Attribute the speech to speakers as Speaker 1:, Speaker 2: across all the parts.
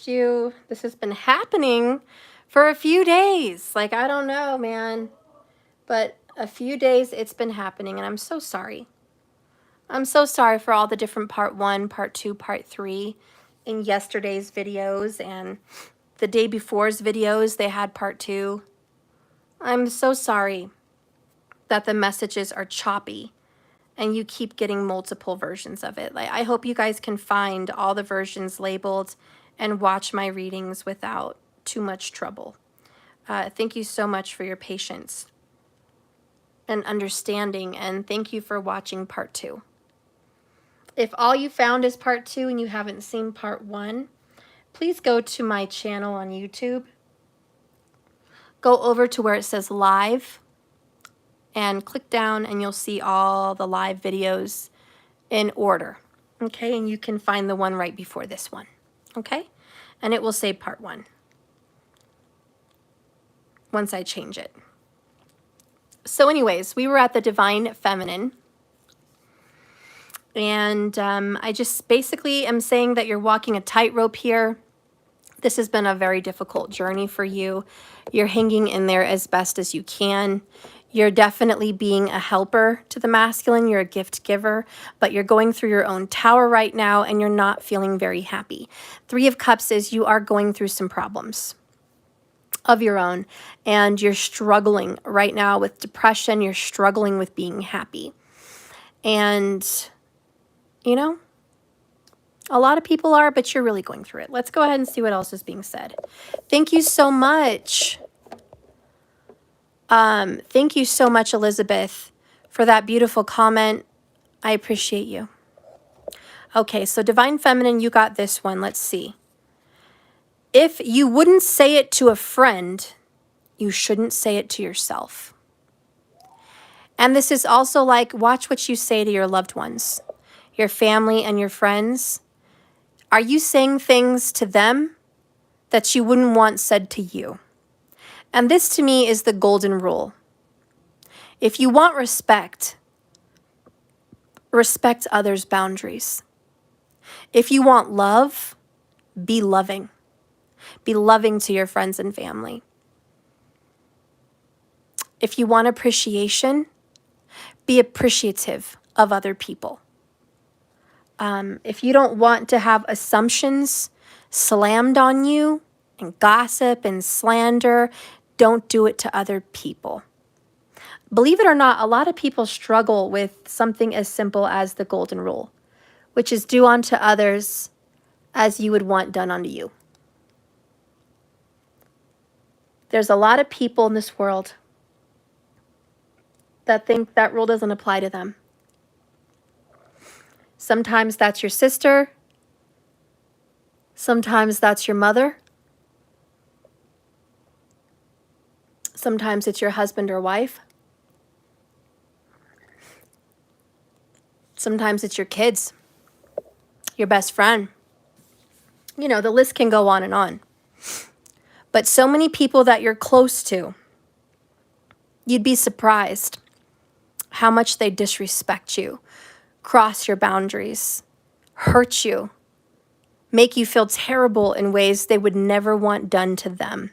Speaker 1: You. This has been happening for a few days. Like, I don't know, man. But a few days it's been happening, and I'm so sorry. I'm so sorry for all the different part 1, part 2, part 3 in yesterday's videos, and the day before's videos, they had part 2. I'm so sorry that the messages are choppy and you keep getting multiple versions of it. Like, I hope you guys can find all the versions labeled and watch my readings without too much trouble. Thank you so much for your patience and understanding, and thank you for watching part 2. If all you found is part 2 and you haven't seen part 1, please go to my channel on YouTube. Go over to where it says live and click down, and you'll see all the live videos in order. Okay, and you can find the one right before this one. Okay, and it will say part 1 once I change it. So anyways, we were at the Divine Feminine, and I just basically am saying that you're walking a tightrope here. This has been a very difficult journey for you. You're hanging in there as best as you can. You're definitely being a helper to the masculine. You're a gift giver, but you're going through your own tower right now, and you're not feeling very happy. 3 of Cups is you are going through some problems of your own, and you're struggling right now with depression. You're struggling with being happy. And, you know, a lot of people are, but you're really going through it. Let's go ahead and see what else is being said. Thank you so much. Thank you so much, Elizabeth, for that beautiful comment. I appreciate you. Okay, so Divine Feminine, you got this one. Let's see. If you wouldn't say it to a friend, you shouldn't say it to yourself. And this is also like, watch what you say to your loved ones, your family and your friends. Are you saying things to them that you wouldn't want said to you? And this to me is the golden rule. If you want respect, respect others' boundaries. If you want love, be loving. Be loving to your friends and family. If you want appreciation, be appreciative of other people. If you don't want to have assumptions slammed on you and gossip and slander, don't do it to other people. Believe it or not, a lot of people struggle with something as simple as the golden rule, which is do unto others as you would want done unto you. There's a lot of people in this world that think that rule doesn't apply to them. Sometimes that's your sister. Sometimes that's your mother. Sometimes it's your husband or wife. Sometimes it's your kids, your best friend. You know, the list can go on and on. But so many people that you're close to, you'd be surprised how much they disrespect you, cross your boundaries, hurt you, make you feel terrible in ways they would never want done to them.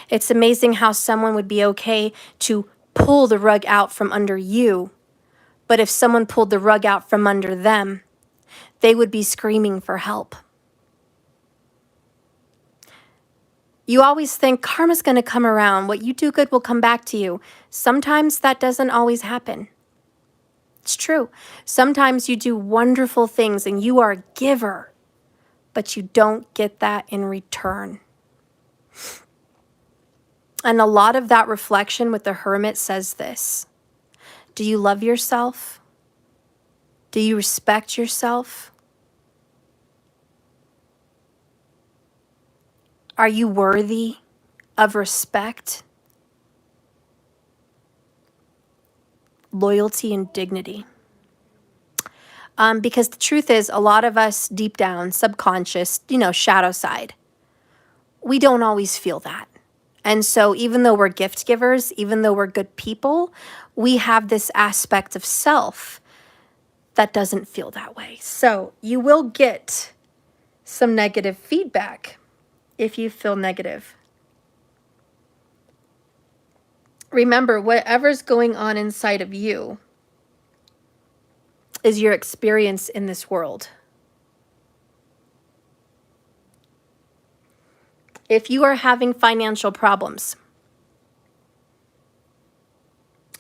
Speaker 1: It's amazing how someone would be okay to pull the rug out from under you, but if someone pulled the rug out from under them, they would be screaming for help. You always think karma's going to come around. What you do good will come back to you. Sometimes that doesn't always happen. It's true. Sometimes you do wonderful things and you are a giver, but you don't get that in return. And a lot of that reflection with the Hermit says this. Do you love yourself? Do you respect yourself? Are you worthy of respect, loyalty, and dignity? Because the truth is, a lot of us deep down, subconscious, shadow side, we don't always feel that. And so even though we're gift givers, even though we're good people, we have this aspect of self that doesn't feel that way. So you will get some negative feedback if you feel negative. Remember, whatever's going on inside of you is your experience in this world. If you are having financial problems,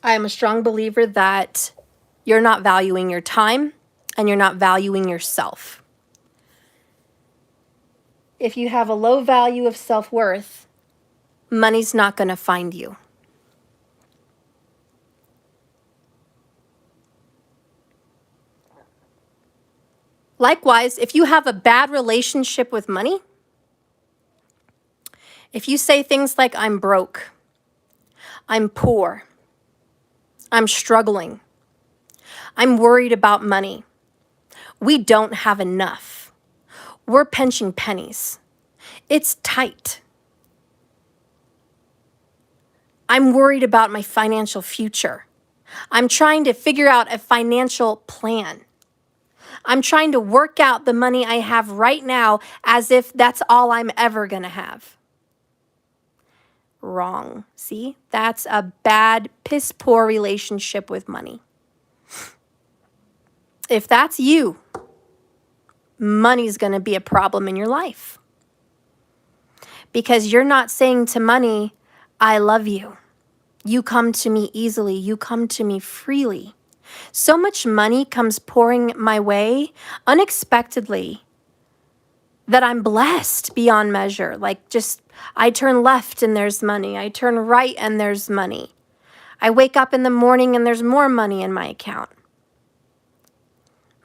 Speaker 1: I am a strong believer that you're not valuing your time and you're not valuing yourself. If you have a low value of self-worth, money's not going to find you. Likewise, if you have a bad relationship with money, if you say things like, I'm broke, I'm poor, I'm struggling, I'm worried about money, we don't have enough, we're pinching pennies, it's tight, I'm worried about my financial future, I'm trying to figure out a financial plan, I'm trying to work out the money I have right now as if that's all I'm ever going to have. Wrong. See, that's a bad, piss poor relationship with money. If that's you, money's going to be a problem in your life. Because you're not saying to money, I love you. You come to me easily. You come to me freely. So much money comes pouring my way unexpectedly that I'm blessed beyond measure. Like just, I turn left and there's money. I turn right and there's money. I wake up in the morning and there's more money in my account.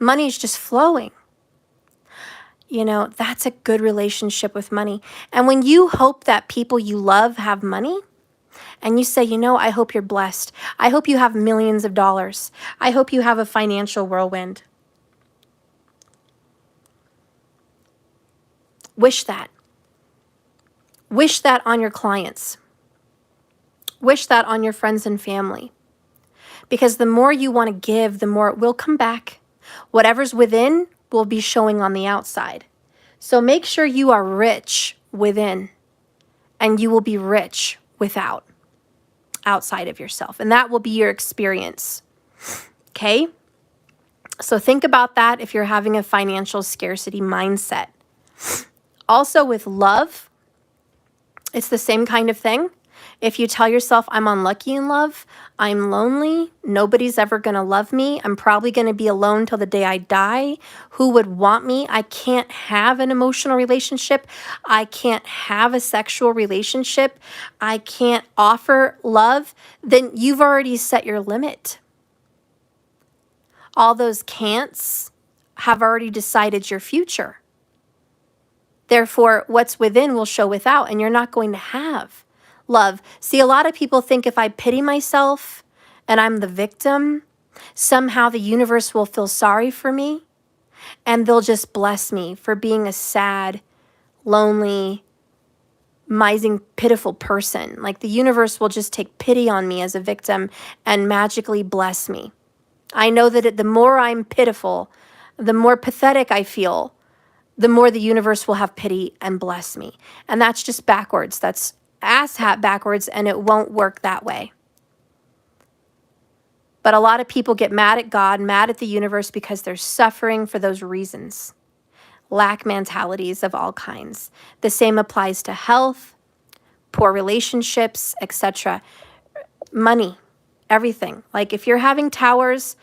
Speaker 1: Money's just flowing. You know, that's a good relationship with money. And when you hope that people you love have money, and you say, you know, I hope you're blessed. I hope you have millions of dollars. I hope you have a financial whirlwind. Wish that. Wish that on your clients. Wish that on your friends and family. Because the more you want to give, the more it will come back. Whatever's within will be showing on the outside. So make sure you are rich within, and you will be rich without, outside of yourself. And that will be your experience. Okay? So think about that if you're having a financial scarcity mindset. Also with love, it's the same kind of thing. If you tell yourself, I'm unlucky in love, I'm lonely, nobody's ever going to love me, I'm probably going to be alone till the day I die, who would want me? I can't have an emotional relationship, I can't have a sexual relationship, I can't offer love, then you've already set your limit. All those can'ts have already decided your future. Therefore, what's within will show without, and you're not going to have love. See, a lot of people think if I pity myself and I'm the victim, somehow the universe will feel sorry for me and they'll just bless me for being a sad, lonely, mising, pitiful person. Like the universe will just take pity on me as a victim and magically bless me. I know that the more I'm pitiful, the more pathetic I feel, the more the universe will have pity and bless me. And that's just backwards. That's asshat backwards, and it won't work that way. But a lot of people get mad at God, mad at the universe because they're suffering for those reasons. Lack mentalities of all kinds. The same applies to health, poor relationships, etc. Money, everything. Like if you're having towers,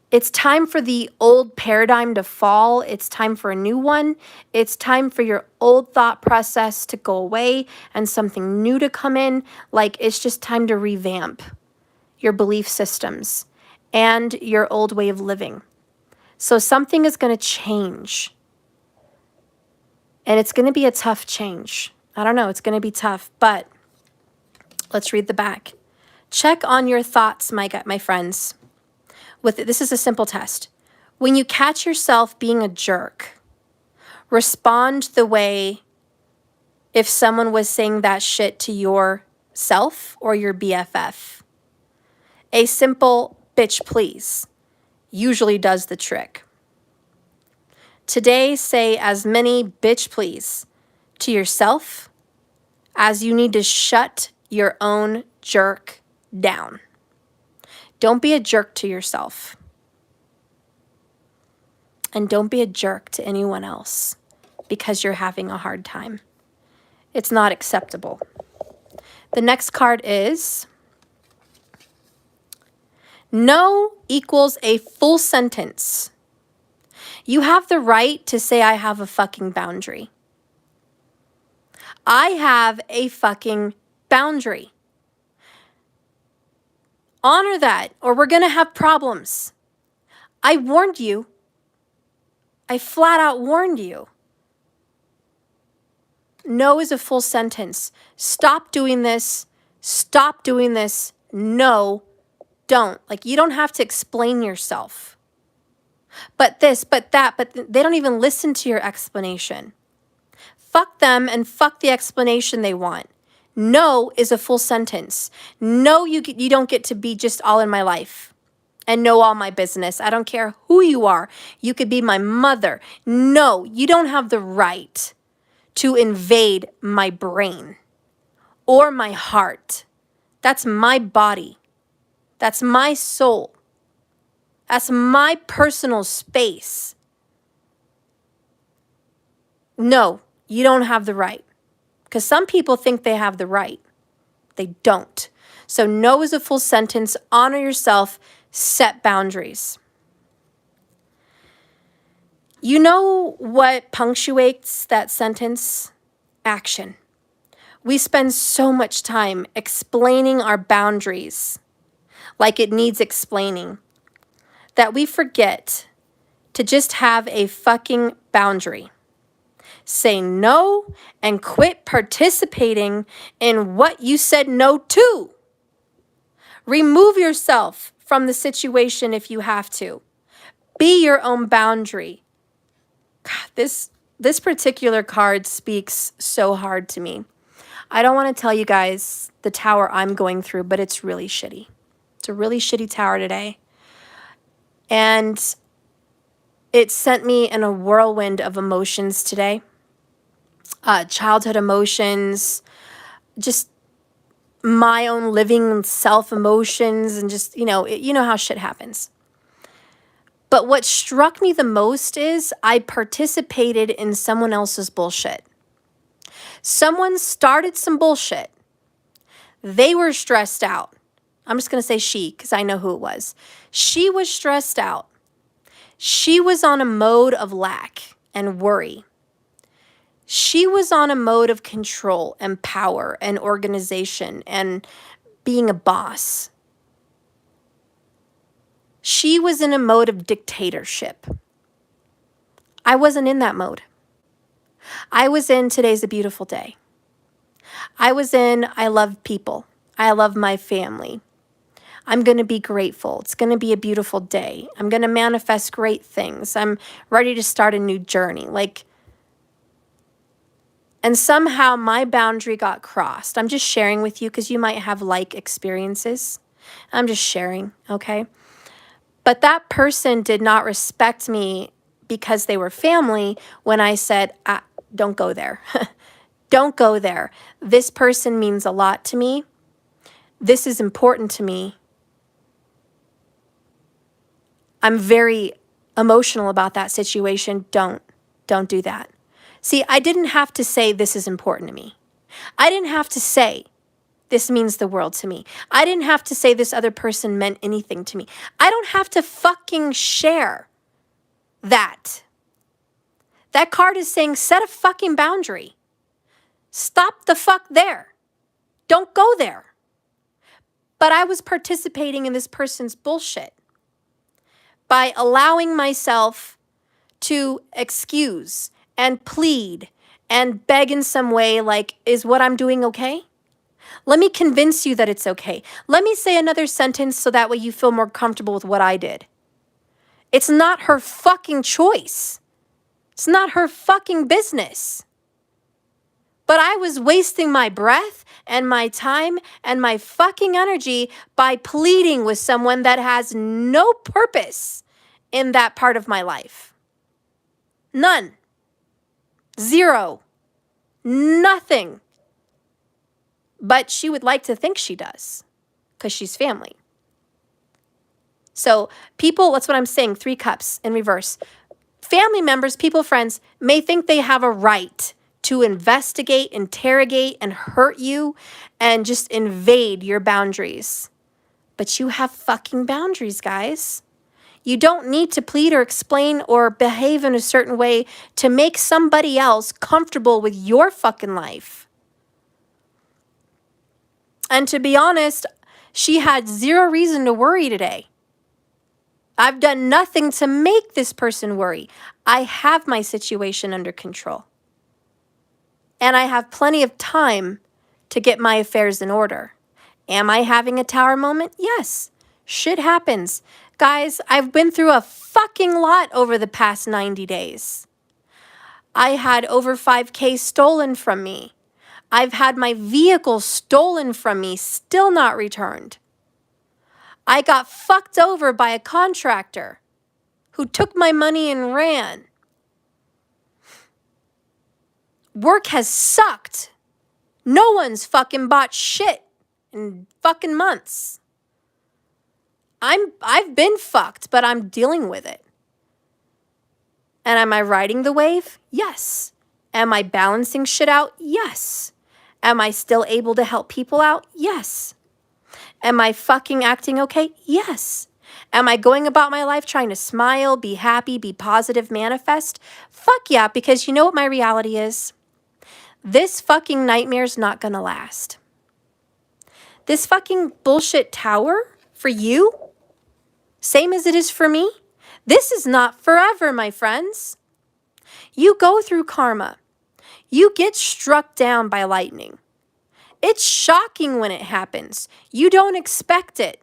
Speaker 1: it's time for the old paradigm to fall. It's time for a new one. It's time for your old thought process to go away and something new to come in. Like it's just time to revamp your belief systems and your old way of living. So something is going to change. And it's going to be a tough change. I don't know. It's going to be tough, but let's read the back. Check on your thoughts, my friends. This is a simple test. When you catch yourself being a jerk, respond the way if someone was saying that shit to yourself or your BFF. A simple bitch please usually does the trick. Today, say as many bitch please to yourself as you need to shut your own jerk down. Don't be a jerk to yourself. And don't be a jerk to anyone else because you're having a hard time. It's not acceptable. The next card is no equals a full sentence. You have the right to say, I have a fucking boundary. I have a fucking boundary. Honor that, or we're going to have problems. I warned you. I flat out warned you. No is a full sentence. Stop doing this. Stop doing this. No, don't. Like, you don't have to explain yourself. But this, but that, but they don't even listen to your explanation. Fuck them and fuck the explanation they want. No is a full sentence. No, you don't get to be just all in my life and know all my business. I don't care who you are. You could be my mother. No, you don't have the right to invade my brain or my heart. That's my body. That's my soul. That's my personal space. No, you don't have the right. Because some people think they have the right. They don't. So no is a full sentence. Honor yourself. Set boundaries. You know what punctuates that sentence? Action. We spend so much time explaining our boundaries like it needs explaining that we forget to just have a fucking boundary. Say no and quit participating in what you said no to. Remove yourself from the situation if you have to. Be your own boundary. God, this particular card speaks so hard to me. I don't want to tell you guys the tower I'm going through, but it's really shitty. It's a really shitty tower today. And it sent me in a whirlwind of emotions today. Childhood emotions, just my own living self emotions, and just, you know how shit happens. But what struck me the most is I participated in someone else's bullshit. Someone started some bullshit. They were stressed out. I'm just going to say she, because I know who it was. She was stressed out. She was on a mode of lack and worry. She was on a mode of control and power and organization and being a boss. She was in a mode of dictatorship. I wasn't in that mode. I was in today's a beautiful day. I was in I love people. I love my family. I'm going to be grateful. It's going to be a beautiful day. I'm going to manifest great things. I'm ready to start a new journey. And somehow my boundary got crossed. I'm just sharing with you because you might have like experiences. I'm just sharing, okay? But that person did not respect me because they were family when I said, don't go there. Don't go there. This person means a lot to me. This is important to me. I'm very emotional about that situation. Don't do that. See, I didn't have to say this is important to me. I didn't have to say this means the world to me. I didn't have to say this other person meant anything to me. I don't have to fucking share that. That card is saying set a fucking boundary. Stop the fuck there. Don't go there. But I was participating in this person's bullshit by allowing myself to excuse and plead and beg in some way, like, is what I'm doing okay? Let me convince you that it's okay. Let me say another sentence so that way you feel more comfortable with what I did. It's not her fucking choice. It's not her fucking business. But I was wasting my breath and my time and my fucking energy by pleading with someone that has no purpose in that part of my life. None. Zero. Nothing. But she would like to think she does because she's family. So people, that's what I'm saying, 3 cups in reverse. Family members, people, friends, may think they have a right to investigate, interrogate, and hurt you and just invade your boundaries. But you have fucking boundaries, guys. You don't need to plead or explain or behave in a certain way to make somebody else comfortable with your fucking life. And to be honest, she had 0 reason to worry today. I've done nothing to make this person worry. I have my situation under control. And I have plenty of time to get my affairs in order. Am I having a tower moment? Yes. Shit happens. Guys, I've been through a fucking lot over the past 90 days. I had over 5K stolen from me. I've had my vehicle stolen from me, still not returned. I got fucked over by a contractor who took my money and ran. Work has sucked. No one's fucking bought shit in fucking months. I've been fucked, but I'm dealing with it. And am I riding the wave? Yes. Am I balancing shit out? Yes. Am I still able to help people out? Yes. Am I fucking acting okay? Yes. Am I going about my life trying to smile, be happy, be positive, manifest? Fuck yeah, because you know what my reality is? This fucking nightmare's not gonna last. This fucking bullshit tower for you, same as it is for me, this is not forever, my friends. You go through karma. You get struck down by lightning. It's shocking when it happens. You don't expect it.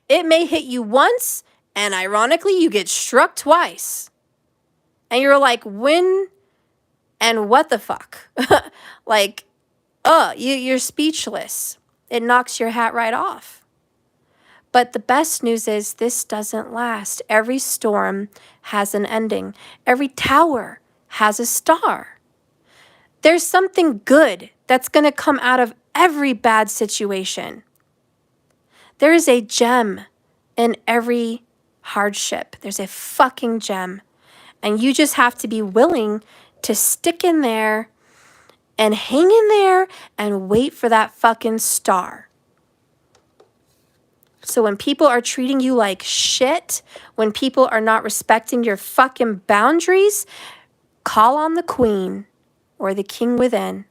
Speaker 1: It may hit you once, and ironically, you get struck twice. And you're like, when and what the fuck? Like, you're speechless. It knocks your hat right off. But the best news is this doesn't last. Every storm has an ending. Every tower has a star. There's something good that's going to come out of every bad situation. There is a gem in every hardship. There's a fucking gem. And you just have to be willing to stick in there and hang in there and wait for that fucking star. So when people are treating you like shit, when people are not respecting your fucking boundaries, call on the queen or the king within.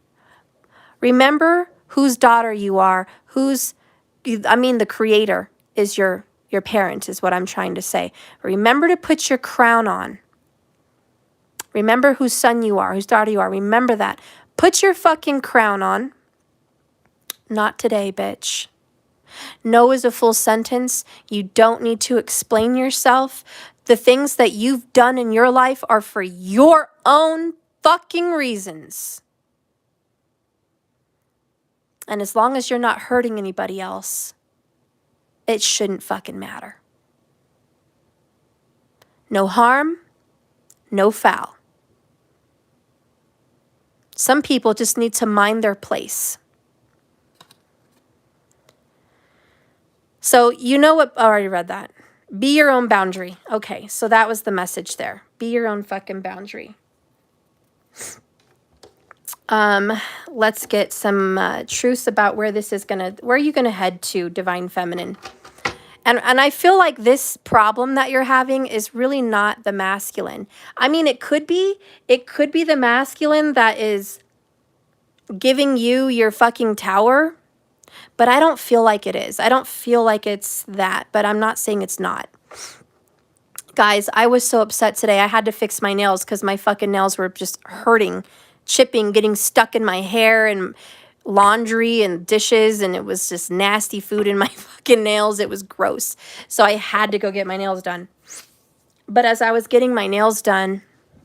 Speaker 1: Remember whose daughter you are, the creator is your parent is what I'm trying to say. Remember to put your crown on. Remember whose son you are, whose daughter you are. Remember that. Put your fucking crown on. Not today, bitch. No is a full sentence. You don't need to explain yourself. The things that you've done in your life are for your own fucking reasons. And as long as you're not hurting anybody else, it shouldn't fucking matter. No harm, no foul. Some people just need to mind their place. So you know what? I already read that. Be your own boundary. Okay, so that was the message there. Be your own fucking boundary. Let's get some truths about where this is where are you gonna head to, Divine Feminine? And I feel like this problem that you're having is really not the masculine. I mean, it could be the masculine that is giving you your fucking tower, but I don't feel like it is. I don't feel like it's that, but I'm not saying it's not. Guys, I was so upset today. I had to fix my nails because my fucking nails were just hurting, chipping, getting stuck in my hair and laundry and dishes, and it was just nasty food in my fucking nails. It was gross. So I had to go get my nails done. But as I was getting my nails done,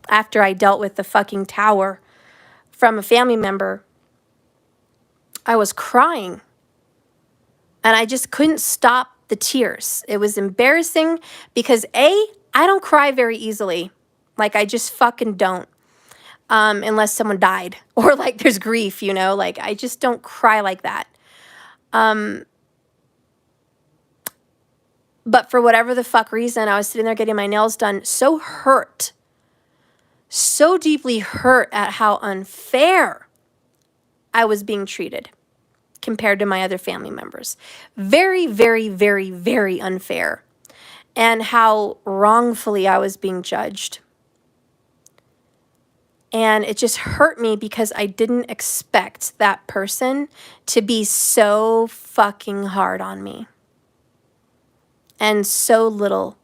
Speaker 1: after I dealt with the fucking tower from a family member, I was crying. And I just couldn't stop the tears. It was embarrassing because I don't cry very easily. Like, I just fucking don't. Unless someone died or like there's grief, you know, like I just don't cry like that. But for whatever the fuck reason, I was sitting there getting my nails done, so hurt, so deeply hurt at how unfair I was being treated compared to my other family members. Very, very, very, very unfair. And how wrongfully I was being judged. And it just hurt me because I didn't expect that person to be so fucking hard on me. And so little,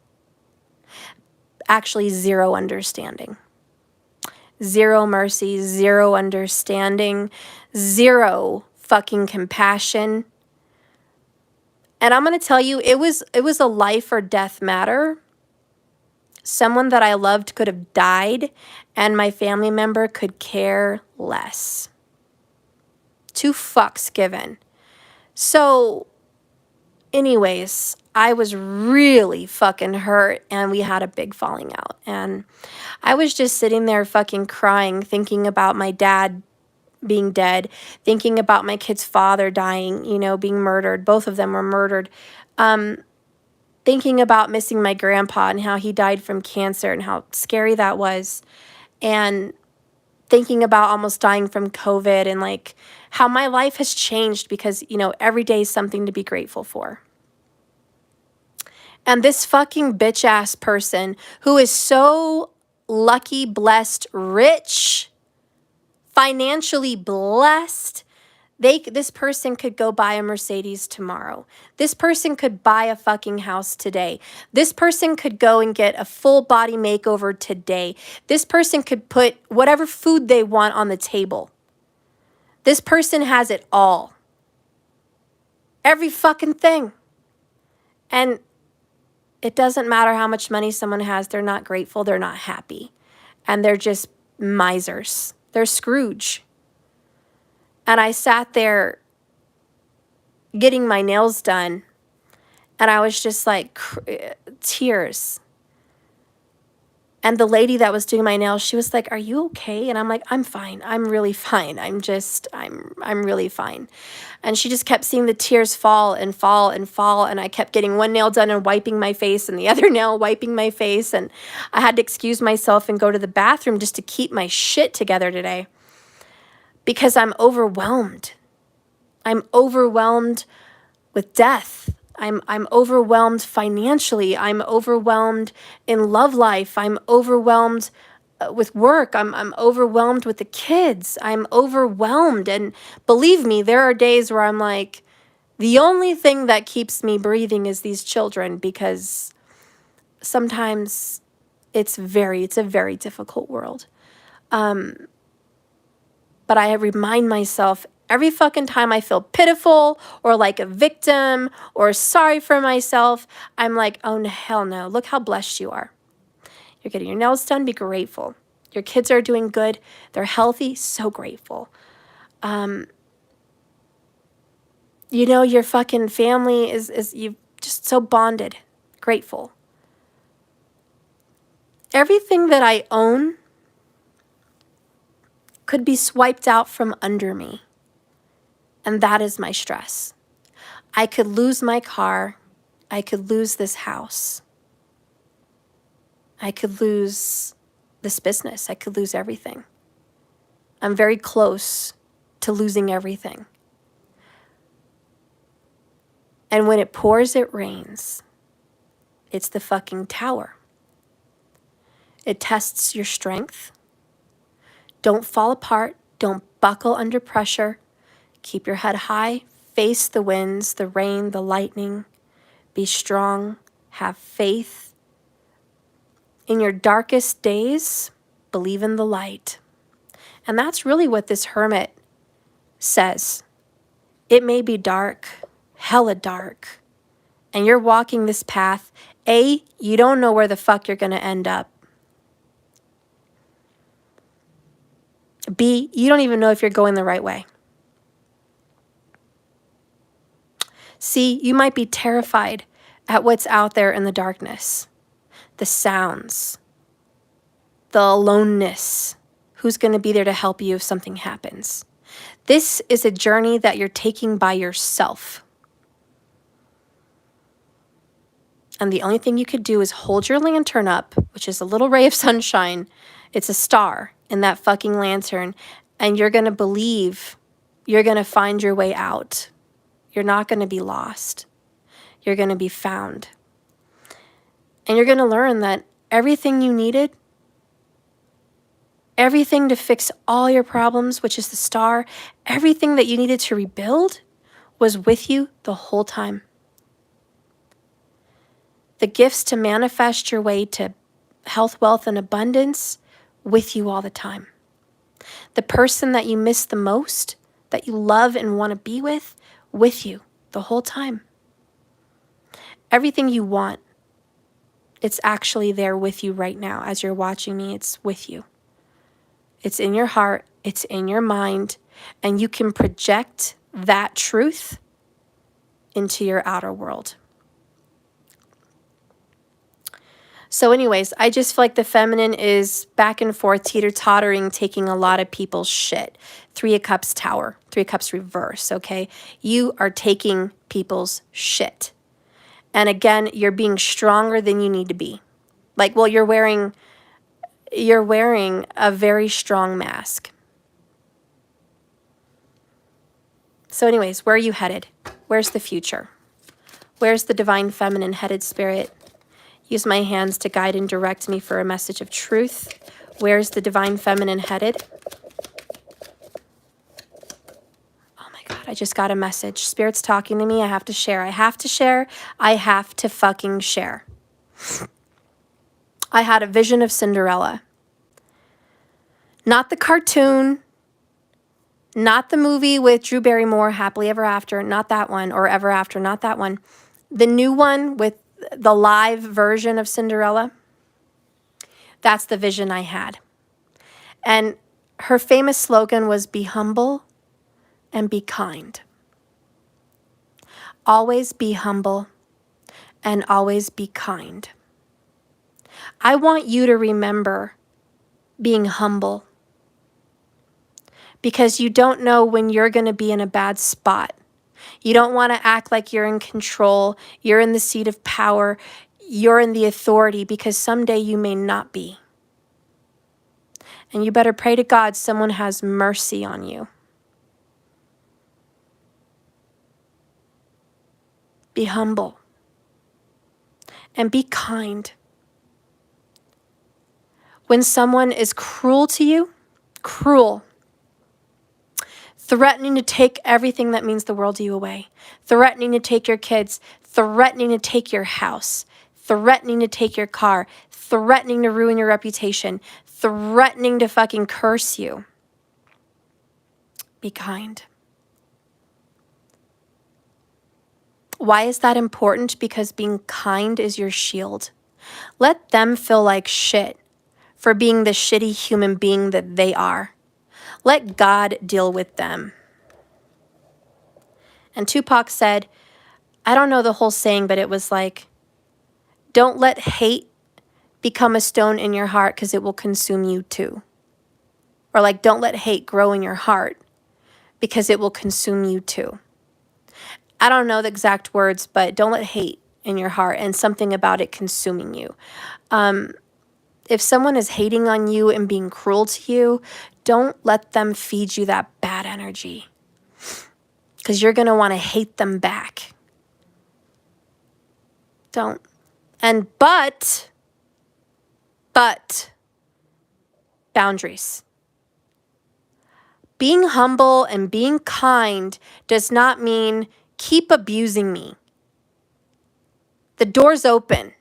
Speaker 1: actually zero understanding. Zero mercy, zero understanding, zero fucking compassion. And I'm going to tell you, it was a life or death matter. Someone that I loved could have died, and my family member could care less. 2 fucks given. So, anyways, I was really fucking hurt, and we had a big falling out. And I was just sitting there fucking crying, thinking about my dad being dead, thinking about my kid's father dying, you know, being murdered. Both of them were murdered. Thinking about missing my grandpa and how he died from cancer and how scary that was. And thinking about almost dying from COVID and like how my life has changed because, you know, every day is something to be grateful for. And this fucking bitch ass person who is so lucky, blessed, rich, financially blessed, this person could go buy a Mercedes tomorrow. This person could buy a fucking house today. This person could go and get a full body makeover today. This person could put whatever food they want on the table. This person has it all. Every fucking thing. And it doesn't matter how much money someone has. They're not grateful. They're not happy. And they're just misers. They're Scrooge. And I sat there getting my nails done, and I was just like, tears. And the lady that was doing my nails, she was like, "Are you okay?" And I'm like, "I'm fine. I'm really fine. I'm really fine." And she just kept seeing the tears fall and fall and fall. And I kept getting one nail done and wiping my face and the other nail wiping my face. And I had to excuse myself and go to the bathroom just to keep my shit together today. Because I'm overwhelmed. I'm overwhelmed with death. I'm overwhelmed financially. I'm overwhelmed in love life. I'm overwhelmed with work. I'm overwhelmed with the kids. I'm overwhelmed. And believe me, there are days where I'm like, the only thing that keeps me breathing is these children, because sometimes it's a very difficult world. But I remind myself every fucking time I feel pitiful or like a victim or sorry for myself, I'm like, oh, no, hell no. Look how blessed you are. You're getting your nails done. Be grateful. Your kids are doing good. They're healthy. So grateful. You know, your fucking family is you just so bonded. Grateful. Everything that I own could be swiped out from under me. And that is my stress. I could lose my car. I could lose this house. I could lose this business. I could lose everything. I'm very close to losing everything. And when it pours, it rains. It's the fucking tower. It tests your strength. Don't fall apart. Don't buckle under pressure. Keep your head high. Face the winds, the rain, the lightning. Be strong. Have faith. In your darkest days, believe in the light. And that's really what this hermit says. It may be dark, hella dark, and you're walking this path. A, you don't know where the fuck you're going to end up. B, you don't even know if you're going the right way. C, you might be terrified at what's out there in the darkness. The sounds, the aloneness. Who's going to be there to help you if something happens? This is a journey that you're taking by yourself. And the only thing you could do is hold your lantern up, which is a little ray of sunshine. It's a star in that fucking lantern. And you're going to believe you're going to find your way out. You're not going to be lost. You're going to be found. And you're going to learn that everything you needed, everything to fix all your problems, which is the star, everything that you needed to rebuild was with you the whole time. The gifts to manifest your way to health, wealth, and abundance with you all the time. The person that you miss the most, that you love and want to be with you the whole time. Everything you want, it's actually there with you right now. As you're watching me, it's with you. It's in your heart, it's in your mind, and you can project that truth into your outer world. So anyways, I just feel like the feminine is back and forth, teeter-tottering, taking a lot of people's shit. 3 of Cups Tower, 3 of Cups reverse, okay? You are taking people's shit. And again, you're being stronger than you need to be. Like, well, you're wearing a very strong mask. So anyways, where are you headed? Where's the future? Where's the divine feminine headed spirit? Use my hands to guide and direct me for a message of truth. Where's the divine feminine headed? Oh my God, I just got a message. Spirit's talking to me. I have to share. I have to share. I have to fucking share. I had a vision of Cinderella. Not the cartoon, not the movie with Drew Barrymore, Happily Ever After, not that one, or Ever After, not that one. The new one with the live version of Cinderella, that's the vision I had. And her famous slogan was, be humble and be kind. Always be humble and always be kind. I want you to remember being humble, because you don't know when you're going to be in a bad spot. You don't want to act like you're in control, you're in the seat of power, you're in the authority, because someday you may not be. And you better pray to God someone has mercy on you. Be humble and be kind. When someone is cruel to you, cruel, threatening to take everything that means the world to you away, threatening to take your kids, threatening to take your house, threatening to take your car, threatening to ruin your reputation, threatening to fucking curse you. Be kind. Why is that important? Because being kind is your shield. Let them feel like shit for being the shitty human being that they are. Let God deal with them. And Tupac said, I don't know the whole saying, but it was like, don't let hate become a stone in your heart, because it will consume you too. Or like, don't let hate grow in your heart, because it will consume you too. I don't know the exact words, but don't let hate in your heart and something about it consuming you. If someone is hating on you and being cruel to you, don't let them feed you that bad energy, because you're going to want to hate them back. Don't. And but boundaries. Being humble and being kind does not mean keep abusing me. The door's open.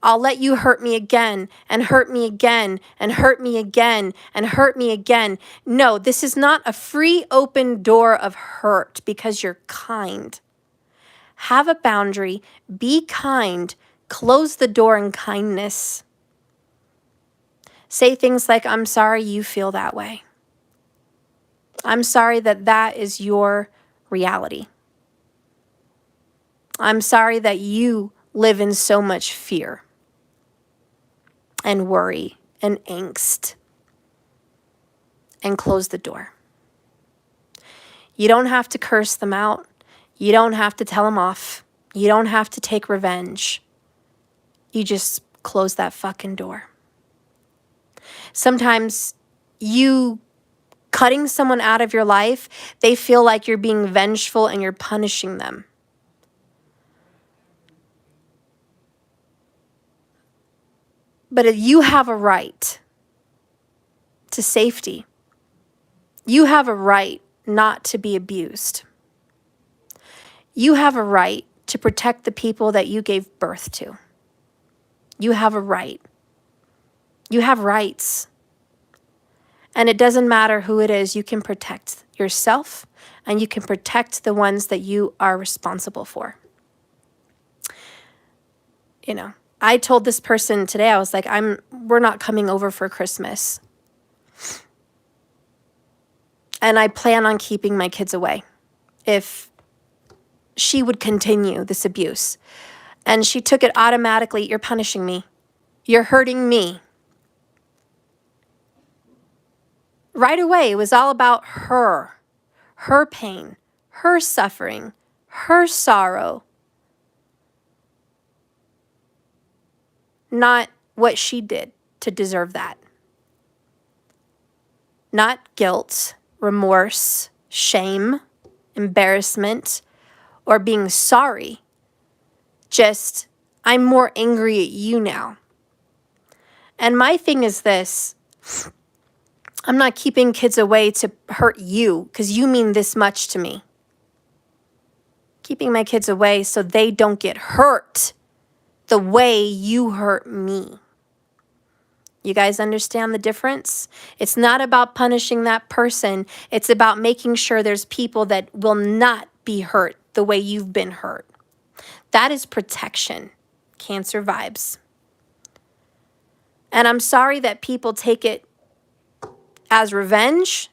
Speaker 1: I'll let you hurt me again and hurt me again and hurt me again and hurt me again. No, this is not a free open door of hurt because you're kind. Have a boundary, be kind, close the door in kindness. Say things like, I'm sorry you feel that way. I'm sorry that that is your reality. I'm sorry that you live in so much fear. and worry and angst and close the door. You don't have to curse them out. You don't have to tell them off. You don't have to take revenge. You just close that fucking door. Sometimes you cutting someone out of your life, they feel like you're being vengeful and you're punishing them. But you have a right to safety. You have a right not to be abused. You have a right to protect the people that you gave birth to. You have a right. You have rights. And it doesn't matter who it is, you can protect yourself and you can protect the ones that you are responsible for. You know, I told this person today, I was like, we're not coming over for Christmas. And I plan on keeping my kids away if she would continue this abuse. And she took it automatically. You're punishing me. You're hurting me. Right away, it was all about her pain, her suffering, her sorrow, not what she did to deserve that. Not guilt, remorse, shame, embarrassment, or being sorry. Just, I'm more angry at you now. And my thing is this. I'm not keeping kids away to hurt you because you mean this much to me. Keeping my kids away so they don't get hurt the way you hurt me. You guys understand the difference? It's not about punishing that person. It's about making sure there's people that will not be hurt the way you've been hurt. That is protection. Cancer vibes. And I'm sorry that people take it as revenge,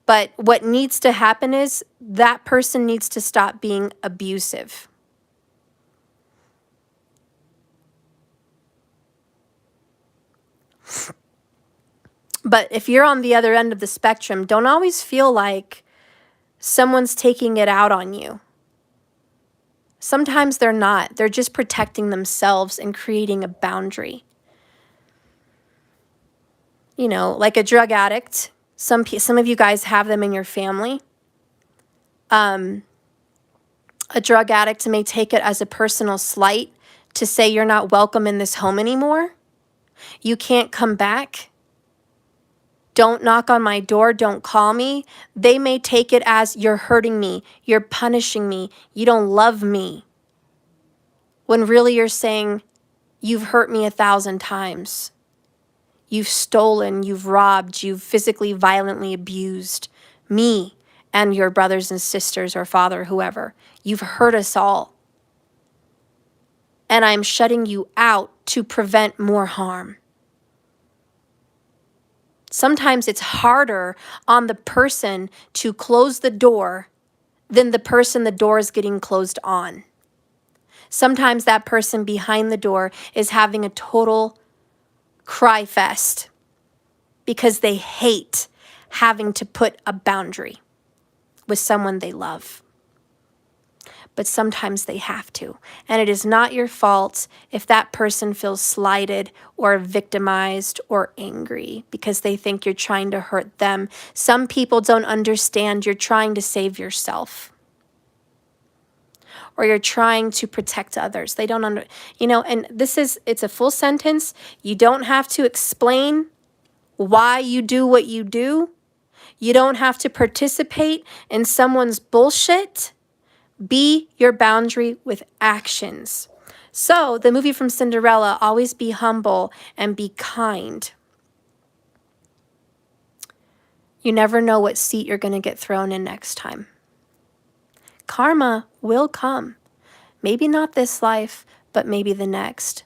Speaker 1: but what needs to happen is that person needs to stop being abusive. But if you're on the other end of the spectrum, don't always feel like someone's taking it out on you. Sometimes they're not. They're just protecting themselves and creating a boundary. You know, like a drug addict. Some of you guys have them in your family. A drug addict may take it as a personal slight to say you're not welcome in this home anymore. You can't come back. Don't knock on my door. Don't call me. They may take it as you're hurting me. You're punishing me. You don't love me. When really you're saying you've hurt me 1,000 times. You've stolen, you've robbed, you've physically, violently abused me and your brothers and sisters or father, whoever. You've hurt us all. And I'm shutting you out to prevent more harm. Sometimes it's harder on the person to close the door than the person the door is getting closed on. Sometimes that person behind the door is having a total cry fest because they hate having to put a boundary with someone they love. But sometimes they have to. And it is not your fault if that person feels slighted or victimized or angry because they think you're trying to hurt them. Some people don't understand you're trying to save yourself. Or you're trying to protect others. They don't and it's a full sentence. You don't have to explain why you do what you do. You don't have to participate in someone's bullshit. Be your boundary with actions. So the movie from Cinderella, always be humble and be kind. You never know what seat you're going to get thrown in next time. Karma will come. Maybe not this life, but maybe the next.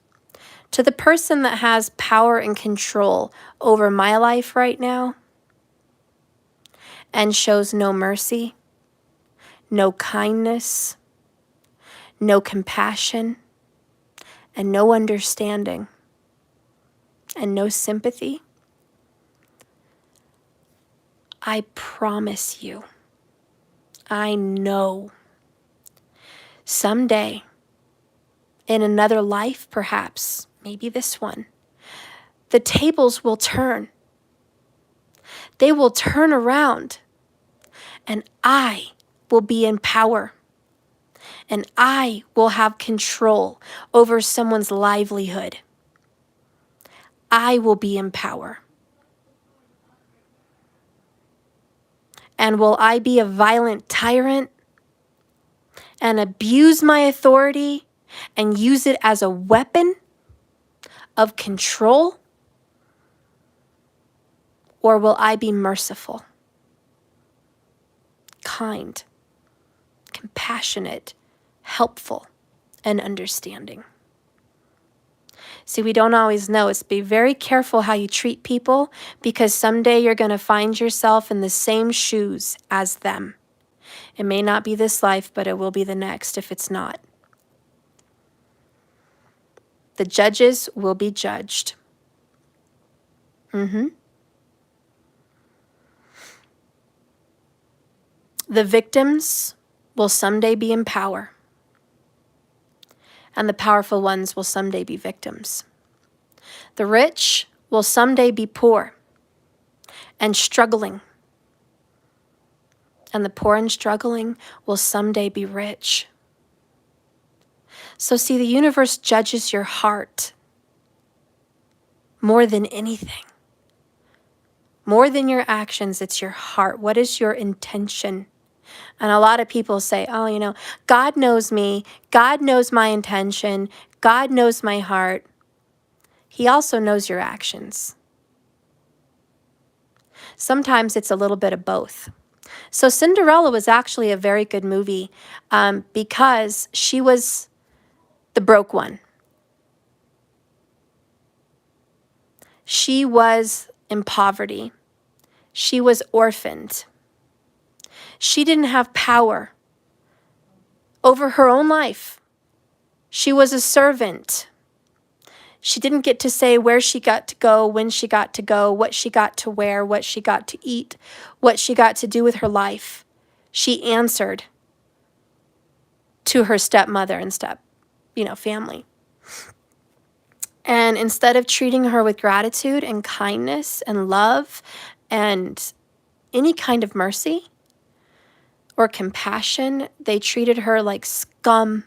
Speaker 1: To the person that has power and control over my life right now and shows no mercy, no kindness, no compassion, and no understanding, and no sympathy, I promise you, I know someday, in another life perhaps, maybe this one, the tables will turn. They will turn around, and I will be in power, and I will have control over someone's livelihood. I will be in power. And will I be a violent tyrant and abuse my authority and use it as a weapon of control? Or will I be merciful, kind, compassionate, helpful, and understanding? See, we don't always know. It's be very careful how you treat people, because someday you're going to find yourself in the same shoes as them. It may not be this life, but it will be the next if it's not. The judges will be judged. The victims will someday be in power, and the powerful ones will someday be victims. The rich will someday be poor and struggling, and the poor and struggling will someday be rich. So see, the universe judges your heart more than anything. More than your actions, it's your heart. What is your intention? And a lot of people say, oh, God knows me. God knows my intention. God knows my heart. He also knows your actions. Sometimes it's a little bit of both. So Cinderella was actually a very good movie because she was the broke one. She was in poverty. She was orphaned. She didn't have power over her own life. She was a servant. She didn't get to say where she got to go, when she got to go, what she got to wear, what she got to eat, what she got to do with her life. She answered to her stepmother and family. And instead of treating her with gratitude and kindness and love and any kind of mercy or compassion, they treated her like scum,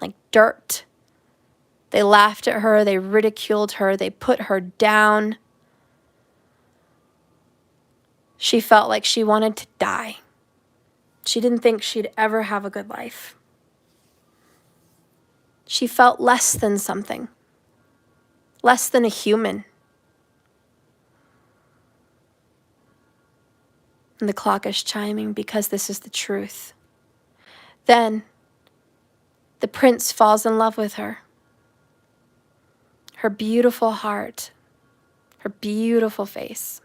Speaker 1: like dirt. They laughed at her, they ridiculed her, they put her down. She felt like she wanted to die. She didn't think she'd ever have a good life. She felt less than something, less than a human. And the clock is chiming because this is the truth. Then the prince falls in love with her. Her beautiful heart, her beautiful face.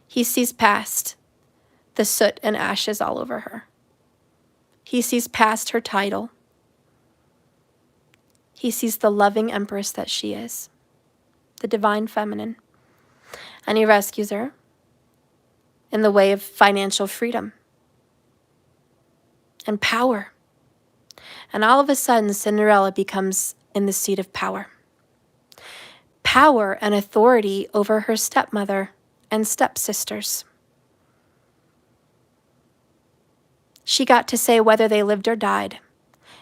Speaker 1: He sees past the soot and ashes all over her. He sees past her title. He sees the loving empress that she is, the divine feminine. And he rescues her in the way of financial freedom and power. And all of a sudden, Cinderella becomes in the seat of power. Power and authority over her stepmother and stepsisters. She got to say whether they lived or died.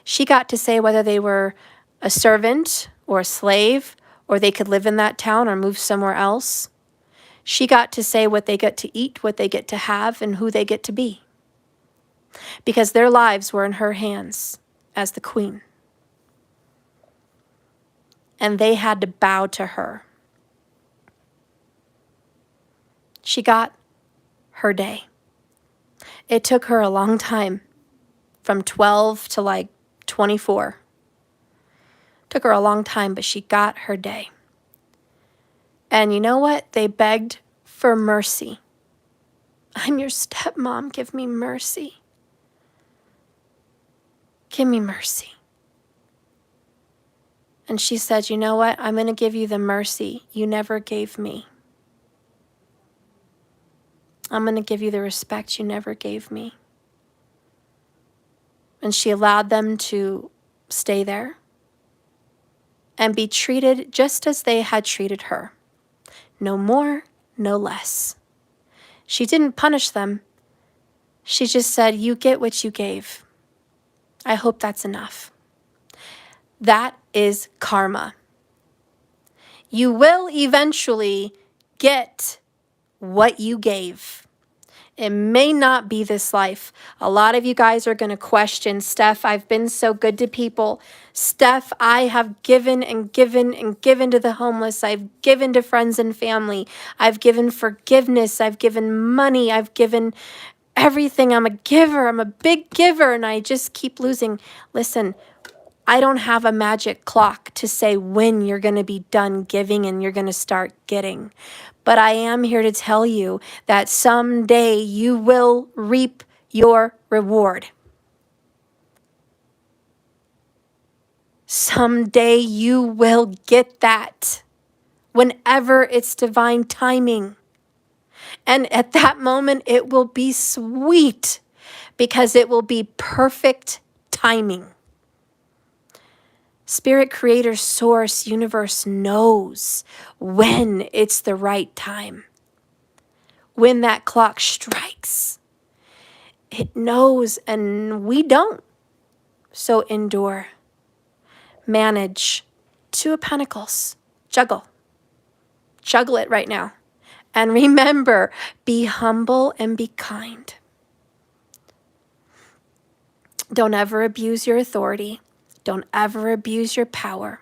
Speaker 1: She got to say whether they were a servant or a slave, or they could live in that town or move somewhere else. She got to say what they get to eat, what they get to have, and who they get to be. Because their lives were in her hands as the queen. And they had to bow to her. She got her day. It took her a long time, from 12 to 24. Took her a long time, but she got her day. And you know what? They begged for mercy. I'm your stepmom. Give me mercy. Give me mercy. And she said, you know what? I'm going to give you the mercy you never gave me. I'm going to give you the respect you never gave me. And she allowed them to stay there and be treated just as they had treated her. No more, no less. She didn't punish them. She just said, you get what you gave. I hope that's enough. That is karma. You will eventually get what you gave. It may not be this life. A lot of you guys are going to question, Steph, I've been so good to people. Steph, I have given and given and given to the homeless. I've given to friends and family. I've given forgiveness. I've given money. I've given everything. I'm a giver. I'm a big giver, and I just keep losing. Listen, I don't have a magic clock to say when you're going to be done giving and you're going to start getting. But I am here to tell you that someday you will reap your reward. Someday you will get that whenever it's divine timing. And at that moment, it will be sweet because it will be perfect timing. Spirit, creator, source, universe knows when it's the right time. When that clock strikes, it knows, and we don't. So endure. Manage. Two of Pentacles. Juggle. Juggle it right now. And remember, be humble and be kind. Don't ever abuse your authority. Don't ever abuse your power.